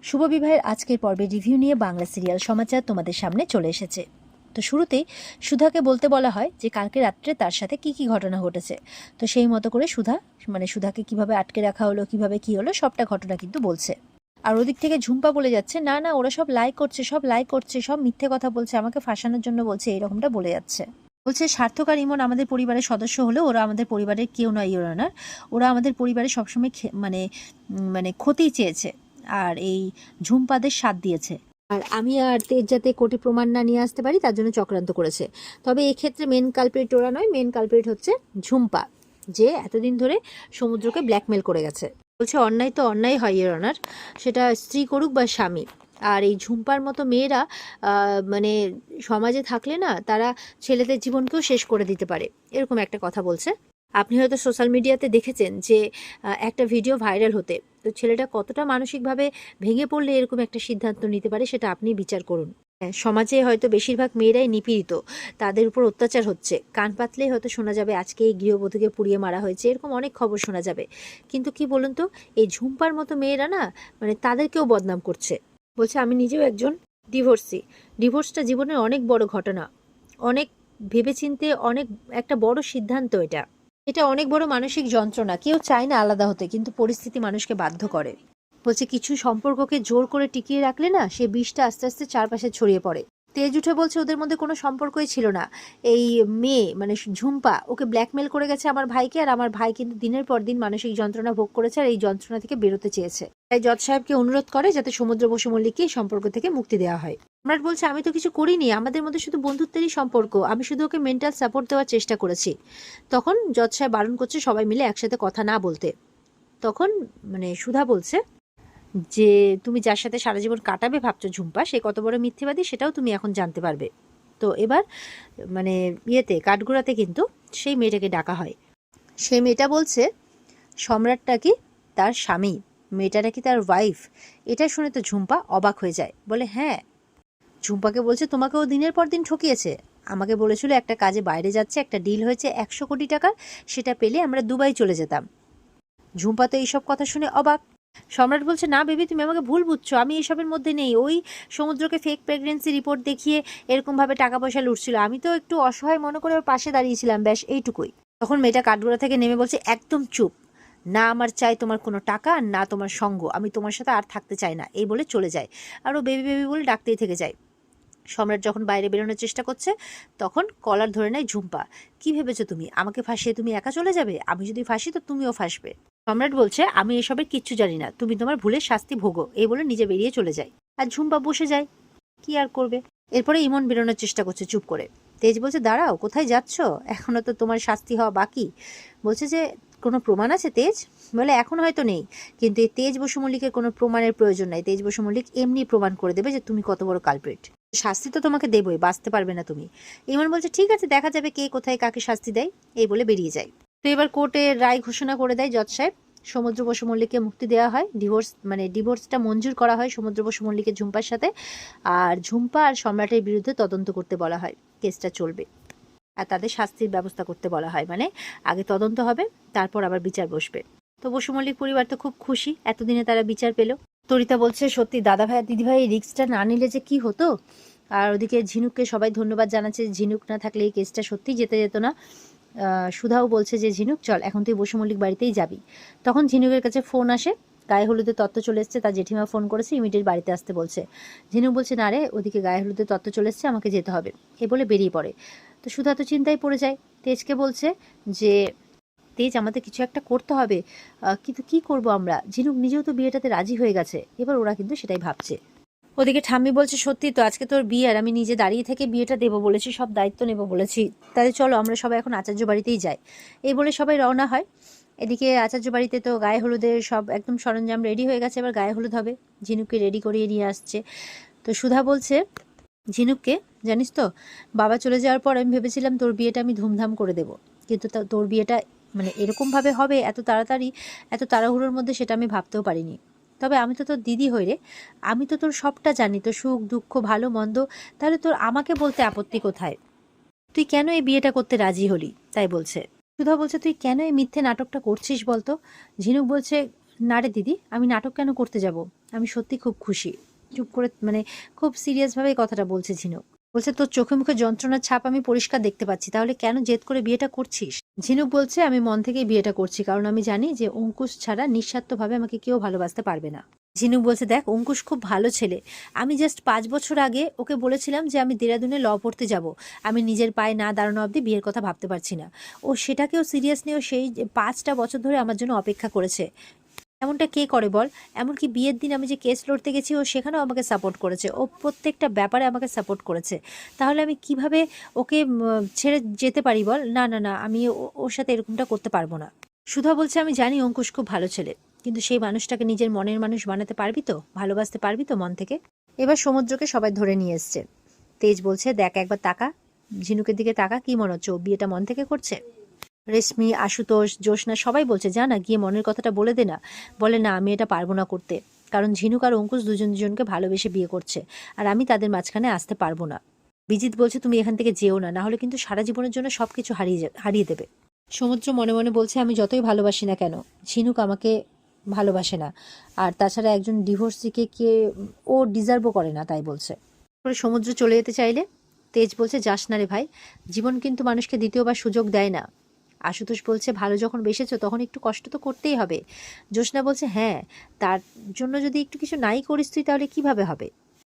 শুভ বিবাহের আজকের পর্বে রিভিউ নিয়ে বাংলা সিরিয়াল সমাচার তোমাদের সামনে চলে এসেছে। তো শুরুতেই সুধাকে বলতে বলা হয় যে কালকে রাত্রে তার সাথে কি কি ঘটনা ঘটেছে। তো সেই মতো করে সুধাকে কিভাবে আটকে রাখা হলো, কিভাবে কি হলো, সবটা ঘটনা কিন্তু বলছে। আর ওদিক থেকে ঝুম্পা বলে যাচ্ছে, না না ওরা সব লাইক করছে, সব মিথ্যে কথা বলছে, আমাকে ফাঁসানোর জন্য বলছে, এরকমটা বলে যাচ্ছে। বলছে সার্থক আর ইমন আমাদের পরিবারের সদস্য হলেও ওরা আমাদের পরিবারের কেউ নয় ইওর অনার। ওরা আমাদের পরিবারের সবসময় মানে ক্ষতি চেয়েছে আর এই ঝুম্পাদের সাথ দিয়েছে। আর আমি আর তেজ যাতে কোর্টে প্রমাণ না নিয়ে আসতে পারি তার জন্য চক্রান্ত করেছে। তবে এক্ষেত্রে মেন কালপ্রিট ওরা নয়, মেন কালপ্রিট হচ্ছে ঝুম্পা, যে এতদিন ধরে সমুদ্রকে ব্ল্যাকমেল করে গেছে। বলছে অন্যায় তো অন্যায় হয় ইওর অনার, সেটা স্ত্রী করুক বা স্বামী। আর এই ঝুম্পার মতো মেয়েরা মানে সমাজে থাকলে না, তারা ছেলেদের জীবনকেও শেষ করে দিতে পারে, এরকম একটা কথা বলছে। আপনি হয়তো সোশ্যাল মিডিয়াতে দেখেছেন যে একটা ভিডিও ভাইরাল হতে, তো ছেলেটা কতটা মানসিকভাবে ভেঙে পড়লে এরকম একটা সিদ্ধান্ত নিতে পারে সেটা আপনি বিচার করুন। সমাজে হয়তো বেশিরভাগ মেয়েরাই নিপীড়িত, তাদের উপর অত্যাচার হচ্ছে, কান পাতলেই হয়তো শোনা যাবে আজকে এই গৃহবধূকে পুড়িয়ে মারা হয়েছে, এরকম অনেক খবর শোনা যাবে। কিন্তু কি বলুন তো, এই ঝুম্পার মতো মেয়েরা না, মানে তাদেরকেও বদনাম করছে। বলছে আমি নিজেও একজন ডিভোর্সটা জীবনের অনেক বড় ঘটনা, অনেক ভেবেচিন্তে অনেক একটা বড় সিদ্ধান্ত। এটা অনেক বড় মানসিক যন্ত্রণা, কেউ চায় না আলাদা হতে, কিন্তু পরিস্থিতি মানুষকে বাধ্য করে। বলছে কিছু সম্পর্ককে জোর করে টিকিয়ে রাখলে না, সে বিষটা আস্তে আস্তে চারপাশে ছড়িয়ে পড়ে। তেজ উঠে বলছে ওদের মধ্যে কোনো সম্পর্কই ছিল না, এই মেয়ে মানে ঝুম্পা ওকে ব্ল্যাকমেল করে গেছে আমার ভাইকে, আর আমার ভাই কিন্তু দিনের পর দিন মানসিক যন্ত্রণা ভোগ করেছে আর এই যন্ত্রণা থেকে বেরোতে চেয়েছে। তাই জজ সাহেবকে অনুরোধ করে যাতে সমুদ্র বসু মল্লিককে এই সম্পর্ক থেকে মুক্তি দেওয়া হয়। সম্রাট বলছে আমি তো কিছু করিনি, আমাদের মধ্যে শুধু বন্ধুত্বেরই সম্পর্ক, আমি শুধু ওকে মেন্টাল সাপোর্ট দেওয়ার চেষ্টা করেছি। তখন জজ সাহেব বারণ করছে সবাই মিলে একসাথে কথা না বলতে। তখন মানে সুধা বলছে যে তুমি যার সাথে সারা জীবন কাটাবে ভাবছো ঝুম্পা, সে কত বড় মিথ্যেবাদী সেটাও তুমি এখন জানতে পারবে। তো এবার মানে কাঠগোড়াতে কিন্তু সেই মেয়েটাকে ডাকা হয়। সেই মেয়েটা বলছে সম্রাটটা কি তার স্বামী, মেয়েটা নাকি তার ওয়াইফ। এটা শুনে তো ঝুম্পা অবাক হয়ে যায়, বলে হ্যাঁ। ঝুম্পাকে বলছে তোমাকেও দিনের পর দিন ঠকিয়েছে, আমাকে বলেছিল একটা কাজে বাইরে যাচ্ছে, একটা ডিল হয়েছে 100 কোটি টাকার, সেটা পেলে আমরা দুবাই চলে যেতাম। ঝুম্পা তো এইসব কথা শুনে অবাক। সম্রাট বলছে না বেবি, তুমি আমাকে ভুল বুঝছো, আমি এসবের মধ্যে নেই। ওই সমুদ্রকে ফেক প্রেগনেন্সি রিপোর্ট দেখিয়ে এরকমভাবে টাকা পয়সা লুটছিল, আমি তো একটু অসহায় মনে করে ওর পাশে দাঁড়িয়েছিলাম, ব্যাস এইটুকুই। তখন মেয়েটা কাঠগোড়া থেকে নেমে বলছে একদম চুপ, না আমার চাই তোমার কোনো টাকা, না তোমার সঙ্গ, আমি তোমার সাথে আর থাকতে চাই না, এই বলে চলে যায়। আর ও বেবি বেবি বলে ডাকতেই থেকে যায়। সম্রাট যখন বাইরে বেরোনোর চেষ্টা করছে তখন কলার ধরে নেয় ঝুম্পা। কি ভেবেছো তুমি, আমাকে ফাঁসিয়ে তুমি একা চলে যাবে? আমি যদি ফাঁসি তো তুমিও ফাঁসবে। সম্রাট বলছে আমি এসবের কিচ্ছু জানি না, তুমি তোমার ভুলের শাস্তি ভোগো, এই বলে নিজে বেরিয়ে চলে যায়। আর ঝুম্পা বসে যায়, কি আর করবে। এরপরে ইমন বেরোনোর চেষ্টা করছে চুপ করে। তেজ বলছে দাঁড়াও, কোথায় যাচ্ছ, এখনো তো তোমার শাস্তি হওয়া বাকি। বলছে যে কোনো প্রমাণ আছে তেজ? বলে এখন হয়তো নেই, কিন্তু এই তেজ বসু মল্লিকের কোনো প্রমাণের প্রয়োজন নাই। তেজ বসু মল্লিক এমনি প্রমাণ করে দেবে যে তুমি কত বড় কালপ্রিট। শাস্তি তো তোমাকে দেবই, বাঁচতে পারবে না তুমি। ইমন বলছে ঠিক আছে, দেখা যাবে কে কোথায় কাকে শাস্তি দেয়, এই বলে বেরিয়ে যায়। তো এবার কোর্টে রায় ঘোষণা করে দেয় জজ সাহেব, সমুদ্র বসু মল্লিককে মুক্তি দেওয়া হয়, ডিভোর্সটা মঞ্জুর করা হয় সমুদ্র বসু মল্লিকের ঝুম্পার সাথে। আর ঝুম্পা আর সম্রাটের বিরুদ্ধে তদন্ত করতে বলা হয়, কেসটা চলবে, আর তাদের শাস্তির ব্যবস্থা করতে বলা হয়, মানে আগে তদন্ত হবে তারপর আবার বিচার বসবে। তো বসু মল্লিক পরিবার তো খুব খুশি, এতদিনে তারা বিচার পেল। তরিতা বলছে সত্যি দাদা ভাই দিদি ভাই রিস্কটা না নিলে যে কি হতো। আর ওদিকে ঝিনুককে সবাই ধন্যবাদ জানাচ্ছে, ঝিনুক না থাকলে এই কেসটা সত্যি যেতে যেত না। সুধাও বলছে যে ঝিনুক চল এখন তুই বসু মল্লিক বাড়িতেই যাবি। তখন ঝিনুকের কাছে ফোন আসে, গায়ে হলুদের তত্ত্ব চলে এসছে, তার জেঠিমা ফোন করেছে, ইমিডিয়েট বাড়িতে আসতে বলছে। ঝিনুক বলছে না রে, ওদিকে গায়ে হলুদের তত্ত্ব চলে এসছে, আমাকে যেতে হবে, এ বলে বেরিয়ে পড়ে। তো সুধা তো চিন্তায় পড়ে যায়, তেজকে বলছে যে তেজ আমাদের কিছু একটা করতে হবে, কিন্তু কি করব আমরা, ঝিনুক নিজেও তো বিয়েটাতে রাজি হয়ে গেছে, এবার ওরা কিন্তু সেটাই ভাবছে। ওদিকে ঠাম্মি বলছে সত্যি তো আজকে তোর বিয়ে, আর আমি নিজে দাঁড়িয়ে থেকে বিয়েটা দেবো বলেছি, সব দায়িত্ব নেবো বলেছি, তাহলে চলো আমরা সবাই এখন আচার্য বাড়িতেই যাই। এই বলে সবাই রওনা হয়। এদিকে আচার্য বাড়িতে তো গায়ে হলুদের সব একদম সরঞ্জাম রেডি হয়ে গেছে, এবার গায়ে হলুদ হবে, ঝিনুককে রেডি করিয়ে নিয়ে আসছে। তো সুধা বলছে ঝিনুককে, জানিস তো বাবা চলে যাওয়ার পর আমি ভেবেছিলাম তোর বিয়েটা আমি ধুমধাম করে দেব, কিন্তু তোর বিয়েটা মানে এরকমভাবে হবে এত তাড়াতাড়ি, এত তাড়াহুড়োর মধ্যে, সেটা আমি ভাবতেও পারিনি। তবে আমি তো তোর দিদি হই রে, আমি তো তোর সবটা জানি, তোর সুখ দুঃখ ভালো মন্দ, তাহলে তোর আমাকে বলতে আপত্তি কোথায়? তুই কেন এই বিয়েটা করতে রাজি হলি তাই বলছে। সুধা বলছে তুই কেন এই মিথ্যে নাটকটা করছিস বলতো? ঝিনুক বলছে না রে দিদি, আমি নাটক কেন করতে যাব, আমি সত্যি খুব খুশি। চুপ করে মানে খুব সিরিয়াসভাবে এই কথাটা বলছে ঝিনুক। বলছে তোর চোখে মুখে যন্ত্রণার ছাপ আমি পরিষ্কার দেখতে পাচ্ছি, তাহলে কেন জেদ করে বিয়েটা করছিস? ঝিনুক বলছে আমি মন থেকেই বিয়েটা করছি, কারণ আমি জানি যে অঙ্কুশ ছাড়া নিঃস্বার্থভাবে আমাকে কেউ ভালোবাসতে পারবে না। ঝিনুক বলছে দেখ অঙ্কুশ খুব ভালো ছেলে, আমি জাস্ট 5 বছর আগে ওকে বলেছিলাম যে আমি দেরাদুনে ল পড়তে যাব, আমি নিজের পায়ে না দাঁড়ানো অবধি বিয়ের কথা ভাবতে পারছি না। ও সেটাকেও সিরিয়াস নিয়েও সেই 5টা বছর ধরে আমার জন্য অপেক্ষা করেছে। এমনটা কে করে বল? এমনকি বিয়ের দিন আমি যে কেস লড়তে গেছি ও সেখানেও আমাকে সাপোর্ট করেছে, ও প্রত্যেকটা ব্যাপারে আমাকে সাপোর্ট করেছে। তাহলে আমি কিভাবে ওকে ছেড়ে যেতে পারি বল? না না না, আমি ওর সাথে এরকমটা করতে পারবো না। সুধা বলছে আমি জানি অঙ্কুশ খুব ভালো ছেলে, কিন্তু সেই মানুষটাকে নিজের মনের মানুষ বানাতে পারবি তো, ভালোবাসতে পারবি তো মন থেকে? এবার সমুদ্রকে সবাই ধরে নিয়ে এসছে। তেজ বলছে দেখ একবার তাকা, ঝিনুকের দিকে তাকা, কি মনে হচ্ছে ও বিয়েটা মন থেকে করছে? রেশমি, আশুতোষ, জ্যোৎস্না সবাই বলছে যা না গিয়ে মনের কথাটা বলে দে না। বলে না আমি এটা পারবো না করতে, কারণ ঝিনুক আর অঙ্কুশ দুজনকে ভালোবেসে বিয়ে করছে, আর আমি তাদের মাঝখানে আসতে পারবো না। বিজিত বলছে তুমি এখান থেকে যেও না, না হলে কিন্তু সারা জীবনের জন্য সবকিছু হারিয়ে দেবে। সমুদ্র মনে মনে বলছে আমি যতই ভালোবাসি না কেন, ঝিনুক আমাকে ভালোবাসে না, আর তাছাড়া একজন ডিভোর্সিকে কে ও ডিজার্ভও করে না, তাই বলছে। পরে সমুদ্র চলে যেতে চাইলে তেজ বলছে যাস না রে ভাই, জীবন কিন্তু মানুষকে দ্বিতীয়বার সুযোগ দেয় না। আশুতোষ বলছে ভালো যখন বেসেছো তখন একটু কষ্ট তো করতেই হবে। জ্যোৎস্না বলছে হ্যাঁ, তার জন্য যদি একটু কিছু নাই করিস তুই তাহলে কিভাবে হবে?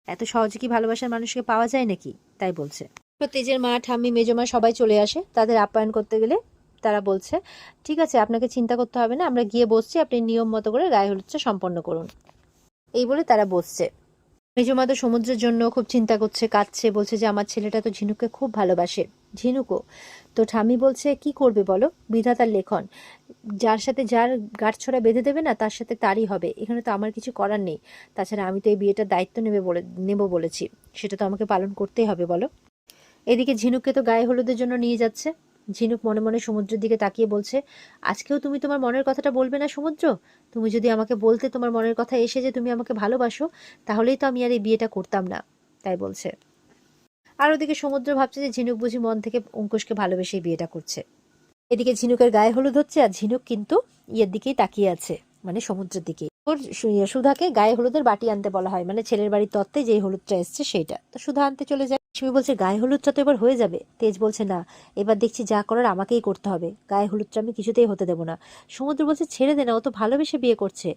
এত সহজে কি ভালোবাসার মানুষকে পাওয়া যায় নাকি, তাই বলছে। তো তেজের মা, ঠাম্মি, মেজমা সবাই চলে আসে তাদের আপ্যায়ন করতে গেলে। তারা বলছে ঠিক আছে আপনাকে চিন্তা করতে হবে না, আমরা গিয়ে বসছি, আপনি নিয়ম মতো করে গায়ে হলুদটা সম্পন্ন করুন। এই বলে তারা বসছে। মেজমা তো সমুদ্রের জন্য খুব চিন্তা করছে, কাঁদছে, বলছে যে আমার ছেলেটা তো ঝিনুককে খুব ভালোবাসে। ঝিনুকও তো। ঠাম্মি বলছে কি করবে বলো, বিধাতার লেখন, যার সাথে যার গাঁটছড়া বেঁধে দেবে না তার সাথে তারই হবে, এখানে তো আমার কিছু করার নেই। তাছাড়া আমি তো এই বিয়েটার দায়িত্ব নেব বলেছি, সেটা তো আমাকে পালন করতেই হবে বলো। এদিকে ঝিনুককে তো গায়ে হলুদের জন্য নিয়ে যাচ্ছে। ঝিনুক মনে মনে সমুদ্রের দিকে তাকিয়ে বলছে আজকেও তুমি তোমার মনের কথাটা বলবে না সমুদ্র? তুমি যদি আমাকে বলতে তোমার মনের কথা এসে যে তুমি আমাকে ভালোবাসো, তাহলেই তো আমি আর এই বিয়েটা করতাম না, তাই বলছে। আর ওদিকে সমুদ্র ভাবছে যে ঝিনুক বুঝি মন থেকে অঙ্কুশকে ভালোবেসে বিয়েটা করছে। এদিকে ঝিনুকের গায়ে হলুদ হচ্ছে, আর ঝিনুক কিন্তু ইয়ের দিকেই তাকিয়ে আছে, মানে সমুদ্রের দিকে। ওর সুধাকে গায়ে হলুদের বাটি আনতে বলা হয়, মানে ছেলের বাড়ির তত্ত্বে যে হলুদটা এসছে সেইটা, তো সুধা আনতে চলে যায়। লক্ষ্মী বলছে গায়ে হলুদটা তো এবার হয়ে যাবে। তেজ বলছে না, এবার দেখছি যা করার আমাকেই করতে হবে, গায়ে হলুদটা আমি কিছুতেই হতে দেবো না। সমুদ্র বলছে ছেড়ে দে না, ও তো ভালোবেসে বিয়ে করছে।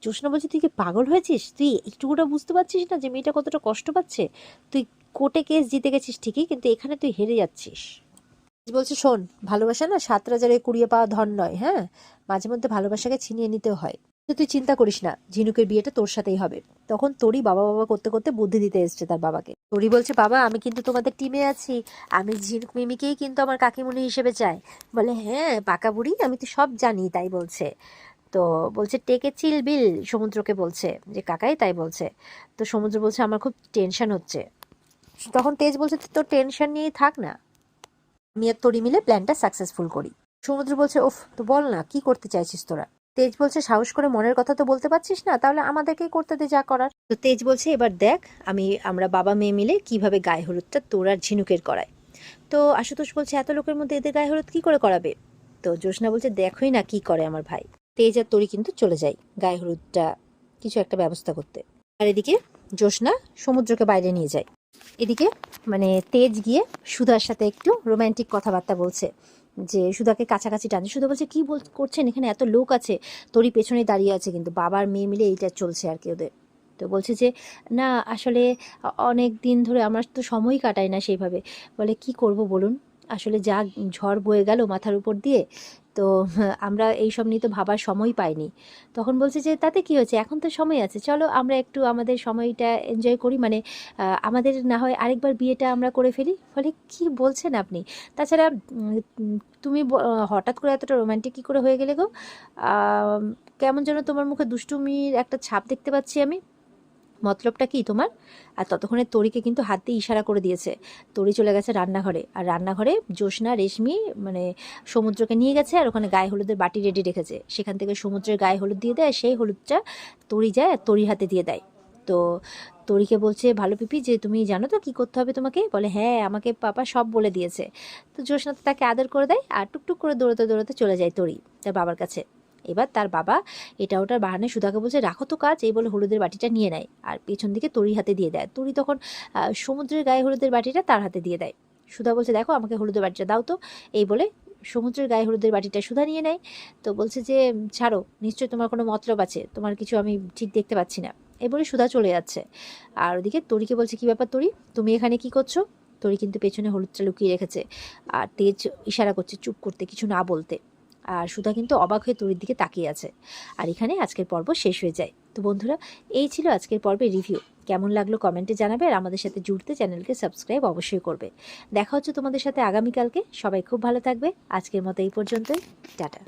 জ্যোৎস্না বলছে তুই কি পাগল হয়েছিস, তুই একটুকুটা বুঝতে পারছিস না যে মেয়েটা কতটা কষ্ট পাচ্ছে? তুই কোর্টে কেস জিতে গেছিস ঠিকই, কিন্তু এখানে তুই হেরে যাচ্ছিস। বলছে শোন, ভালোবাসা না 7 রাজারে কুড়িয়ে পাওয়া ধন নয়, হ্যাঁ, মাঝে মধ্যে ভালোবাসাকে ছিনিয়ে নিতেও হয়। তো তুই চিন্তা করিস না, ঝিনুকের বিয়েটা তোর সাথেই হবে। তখন তোরই বাবা বাবা করতে করতে বুদ্ধি দিতে এসছে তার বাবাকে। তোরই বলছে বাবা আমি কিন্তু তোমাদের টিমে আছি, আমি ঝিনুক মিমিকেই কিন্তু আমার কাকিমুনি হিসেবে চাই। বলে হ্যাঁ পাকা বুড়ি, আমি তো সব জানি, তাই বলছে। তো বলছে টেকে চিল বিল, সমুদ্রকে বলছে যে কাকাই তাই বলছে। তো সমুদ্র বলছে আমার খুব টেনশন হচ্ছে। তখন তেজ বলছে তোর টেনশন নিয়েই থাক না, আমি আর তরি মিলে প্ল্যানটা সাকসেসফুল করি। সমুদ্র বলছে ওফ, তো বল না কি করতে চাইছিস তোরা? তেজ বলছে সাহস করে মনের কথা তো বলতে পারছিস না, তাহলে আমাদেরকেই করতে দে যা করার। তো তেজ বলছে এবার দেখ আমরা বাবা মেয়ে মিলে কিভাবে গায়ে হলুদটা তোর আর ঝিনুকের করায়। তো আশুতোষ বলছে এত লোকের মধ্যে এদের গায়ে হলুদ কি করে করাবে? তো জ্যোৎস্না বলছে দেখোই না কি করে আমার ভাই। তেজ আর তরি কিন্তু চলে যায় গায়ে হলুদটা কিছু একটা ব্যবস্থা করতে। আর এদিকে জ্যোৎস্না সমুদ্রকে বাইরে নিয়ে যায়। এদিকে মানে তেজ গিয়ে সুধার সাথে একটু রোম্যান্টিক কথাবার্তা বলছে, যে সুধাকে কাছাকাছি টানছে। সুধা বলছে কি করছেন এখানে, এত লোক আছে, তোরই পেছনে দাঁড়িয়ে আছে, কিন্তু বাবার মেয়ে মিলে এইটা চলছে আর কি ওদের। তো বলছে যে না আসলে অনেক দিন ধরে আমার তো সময় কাটায় না সেইভাবে। বলে কি করব বলুন, আসলে যা ঝড় বয়ে গেল মাথার উপর দিয়ে, তো আমরা এইসব নিয়ে তো ভাবার সময় পাইনি। তখন বলছে যে তাতে কি হয়েছে, এখন তো সময় আছে, চলো আমরা একটু আমাদের সময়টা এনজয় করি, মানে আমাদের না হয় আরেকবার বিয়েটা আমরা করে ফেলি। ফলে কি বলছেন আপনি? তাছাড়া তুমি হঠাৎ করে এতটা রোম্যান্টিক কী করে হয়ে গেলে গো? কেমন যেন তোমার মুখে দুষ্টুমির একটা ছাপ দেখতে পাচ্ছি আমি, মতলবটা কি তোমার? আর ততক্ষণে তরিকে কিন্তু হাত দিয়ে ইশারা করে দিয়েছে। তরি চলে গেছে রান্নাঘরে, আর রান্নাঘরে জ্যোৎস্না রেশমি মানে সমুদ্রকে নিয়ে গেছে, আর ওখানে গায়ে হলুদের বাটি রেডি রেখেছে, সেখান থেকে সমুদ্রের গায়ে হলুদ দিয়ে দেয়, সেই হলুদটা তরি যায় আর তরির হাতে দিয়ে দেয়। তো তরিকে বলছে ভালো পিপি যে তুমি জানো তো কি করতে হবে তোমাকে? বলে হ্যাঁ আমাকে পাপা সব বলে দিয়েছে। তো জ্যোৎস্না তো তাকে আদর করে দেয়, আর টুকটুক করে দৌড়াতে দৌড়াতে চলে যায় তরি তার বাবার কাছে। এবার তার বাবা এটা ওটার বাহানায় সুধাকে বলছে রাখো তো কাজ, এই বলে হলুদের বাটিটা নিয়ে নেয় আর পেছন দিকে তরির হাতে দিয়ে দেয়। তরি তখন সমুদ্রের গায়ে হলুদের বাটিটা তার হাতে দিয়ে দেয়। সুধা বলছে দেখো আমাকে হলুদের বাটিটা দাও তো, এই বলে সমুদ্রের গায়ে হলুদের বাটিটা সুধা নিয়ে নেয়। তো বলছে যে ছাড়ো, নিশ্চয়ই তোমার কোনো মতলব আছে, তোমার কিছু আমি ঠিক দেখতে পাচ্ছি না, এই বলে সুধা চলে যাচ্ছে। আর ওদিকে তরিকে বলছে কী ব্যাপার তরি, তুমি এখানে কি করছো? তরি কিন্তু পেছনে হলুদটা লুকিয়ে রেখেছে আর তেজ ইশারা করছে চুপ করতে, কিছু না বলতে। আর সুধা কিন্তু অবাক হয়ে তরির দিকে তাকিয়ে আছে। আর এখানে আজকের পর্ব শেষ হয়ে যায়। তো বন্ধুরা, এই ছিল আজকের পর্বের রিভিউ। কেমন লাগলো কমেন্টে জানাবে, আর আমাদের সাথে জুড়তে চ্যানেলকে সাবস্ক্রাইব অবশ্যই করবে। দেখা হচ্ছে তোমাদের সাথে আগামীকালকে। সবাই খুব ভালো থাকবে। আজকের মতো এই পর্যন্তই, টাটা।